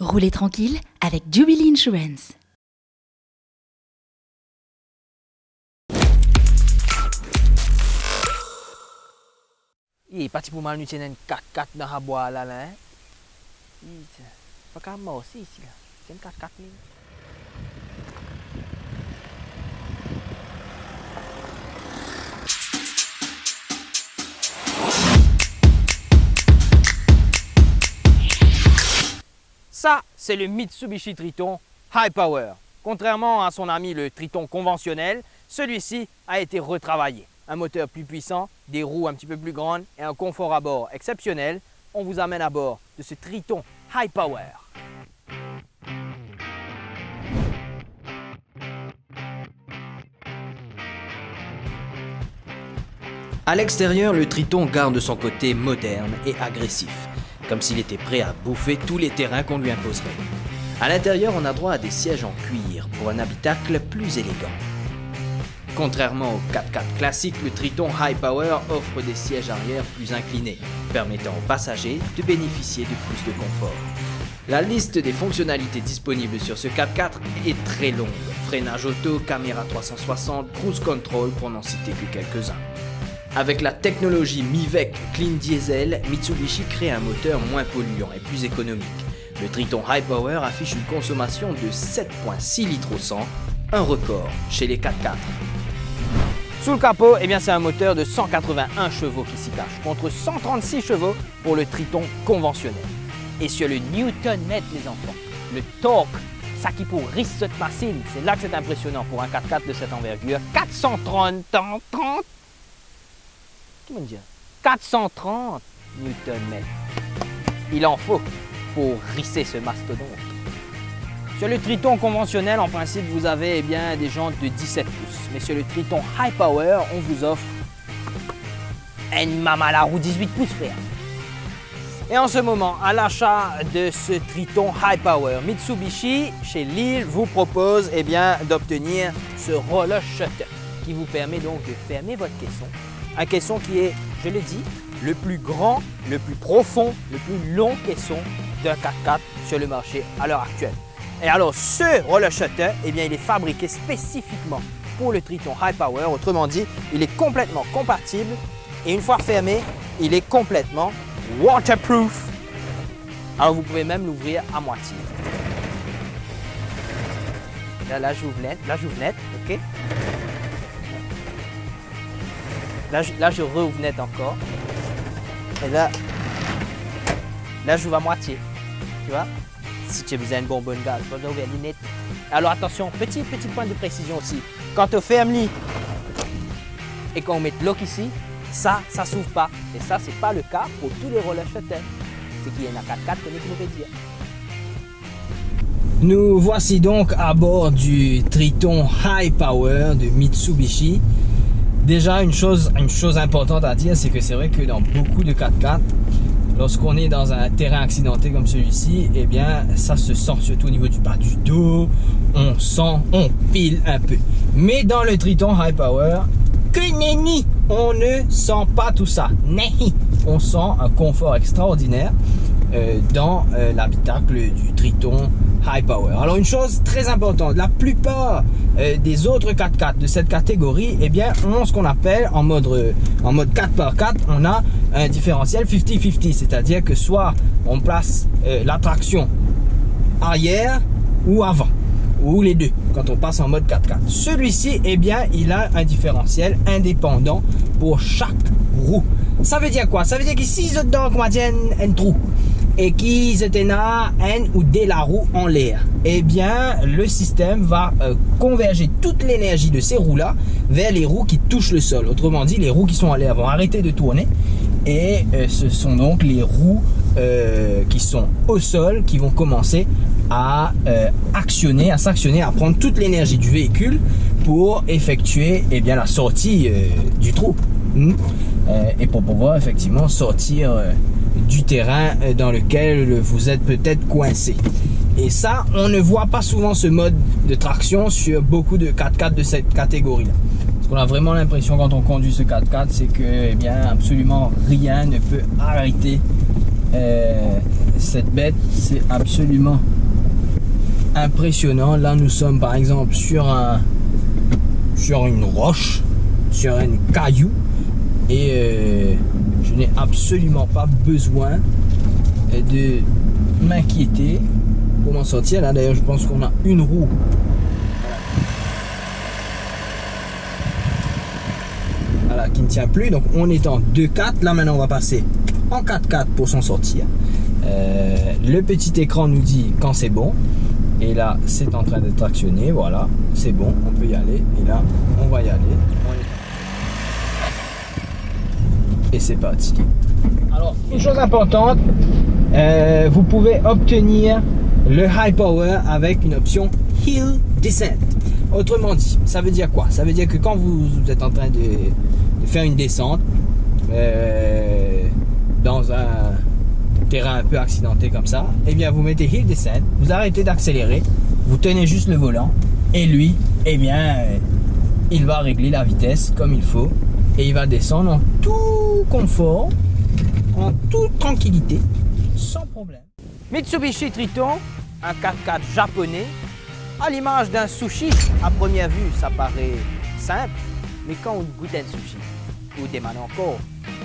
Roulez tranquille avec Jubilee Insurance. Il est parti pour mal nous tenir une 4x4 dans la bois là, hein. Il pas qu'à mort aussi ici là. C'est une 4x4 là. Ça, c'est le Mitsubishi Triton High Power. Contrairement à son ami le Triton conventionnel, celui-ci a été retravaillé. Un moteur plus puissant, des roues un petit peu plus grandes et un confort à bord exceptionnel. On vous amène à bord de ce Triton High Power. À l'extérieur, le Triton garde son côté moderne et agressif, comme s'il était prêt à bouffer tous les terrains qu'on lui imposerait. À l'intérieur, on a droit à des sièges en cuir pour un habitacle plus élégant. Contrairement au 4x4 classique, le Triton High Power offre des sièges arrière plus inclinés, permettant aux passagers de bénéficier de plus de confort. La liste des fonctionnalités disponibles sur ce 4x4 est très longue. Freinage auto, caméra 360, cruise control pour n'en citer que quelques-uns. Avec la technologie MiVec Clean Diesel, Mitsubishi crée un moteur moins polluant et plus économique. Le Triton High Power affiche une consommation de 7,6 litres au 100, un record chez les 4x4. Sous le capot, c'est un moteur de 181 chevaux qui s'y cache, contre 136 chevaux pour le Triton conventionnel. Et sur le Newton-mètre, les enfants, le torque, ça qui pour risque cette machine, c'est là que c'est impressionnant pour un 4x4 de cette envergure. 430 Newton-mètre. Il en faut pour risser ce mastodonte. Sur le Triton conventionnel, en principe, vous avez des jantes de 17 pouces. Mais sur le Triton High Power, on vous offre une maman la roue 18 pouces, frère. Et en ce moment, à l'achat de ce Triton High Power, Mitsubishi, chez Lille, vous propose d'obtenir ce roller shutter qui vous permet donc de fermer votre caisson. Un caisson qui est, je le dis, le plus grand, le plus profond, le plus long caisson d'un 4x4 sur le marché à l'heure actuelle. Et alors, ce roller shutter, il est fabriqué spécifiquement pour le Triton High Power. Autrement dit, il est complètement compatible et une fois fermé, il est complètement waterproof. Alors, vous pouvez même l'ouvrir à moitié. Là, j'ouvre net, ok? Là, je rouvre net encore. Et là, j'ouvre à moitié. Tu vois? Si tu as besoin de bonbonne gaz, tu vas ouvrir les net. Alors attention, petit point de précision aussi. Quand on ferme lit et qu'on met l'eau ici, ça s'ouvre pas. Et ça, c'est pas le cas pour tous les roller shutters. C'est qu'il y en a 4x4 qu'on est mauvais dire. Nous voici donc à bord du Triton High Power de Mitsubishi. Déjà, une chose importante à dire, c'est que c'est vrai que dans beaucoup de 4x4, lorsqu'on est dans un terrain accidenté comme celui-ci, ça se sent surtout au niveau du bas du dos, on pile un peu. Mais dans le Triton High Power, que nenni, on ne sent pas tout ça. Nenni, on sent un confort extraordinaire dans l'habitacle du Triton High Power. Alors une chose très importante, la plupart des autres 4x4 de cette catégorie ont ce qu'on appelle en mode 4x4, on a un différentiel 50-50, c'est-à-dire que soit on place la traction arrière ou avant, ou les deux quand on passe en mode 4x4. Celui-ci, il a un différentiel indépendant pour chaque roue. Ça veut dire quoi? Ça veut dire qu'ici, ils ont donc un trou et qu'ils étaient là, un ou des la roue en l'air. Le système va converger toute l'énergie de ces roues-là vers les roues qui touchent le sol. Autrement dit, les roues qui sont en l'air vont arrêter de tourner et ce sont donc les roues qui sont au sol qui vont commencer à s'actionner, à prendre toute l'énergie du véhicule pour effectuer la sortie du trou. Et pour pouvoir effectivement sortir du terrain dans lequel vous êtes peut-être coincé. Et ça, on ne voit pas souvent ce mode de traction sur beaucoup de 4x4 de cette catégorie-là. Parce qu'on a vraiment l'impression quand on conduit ce 4x4, c'est que absolument rien ne peut arrêter cette bête, c'est absolument impressionnant. Là, nous sommes par exemple sur une roche, sur un caillou, et je n'ai absolument pas besoin de m'inquiéter pour m'en sortir. Là, d'ailleurs, je pense qu'on a une roue. Voilà, qui ne tient plus. Donc, on est en 2-4. Là, maintenant, on va passer en 4-4 pour s'en sortir. Le petit écran nous dit quand c'est bon. Et là, c'est en train d'être actionné. Voilà, c'est bon, on peut y aller. Et là, on va y aller. Et c'est parti. Alors, une chose importante, vous pouvez obtenir le High Power avec une option Hill Descent. Autrement dit, ça veut dire quoi? Ça veut dire que quand vous êtes en train de faire une descente dans un terrain un peu accidenté comme ça, eh bien vous mettez Hill Descent, vous arrêtez d'accélérer, vous tenez juste le volant et lui, eh bien il va régler la vitesse comme il faut et il va descendre en tout confort, en toute tranquillité, sans problème. Mitsubishi Triton, un 4x4 japonais, à l'image d'un sushi. À première vue, ça paraît simple, mais quand on goûte un sushi ou des mains encore,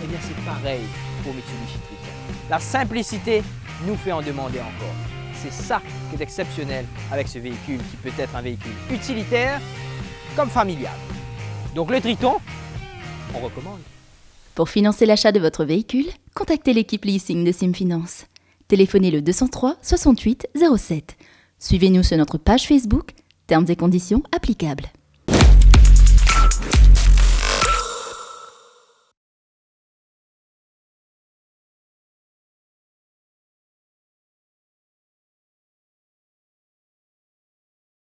eh bien c'est pareil pour Mitsubishi Triton. La simplicité nous fait en demander encore. C'est ça qui est exceptionnel avec ce véhicule qui peut être un véhicule utilitaire comme familial. Donc le Triton, on recommande. Pour financer l'achat de votre véhicule, contactez l'équipe leasing de Simfinance. Téléphonez le 203 68 07. Suivez-nous sur notre page Facebook. Termes et conditions applicables.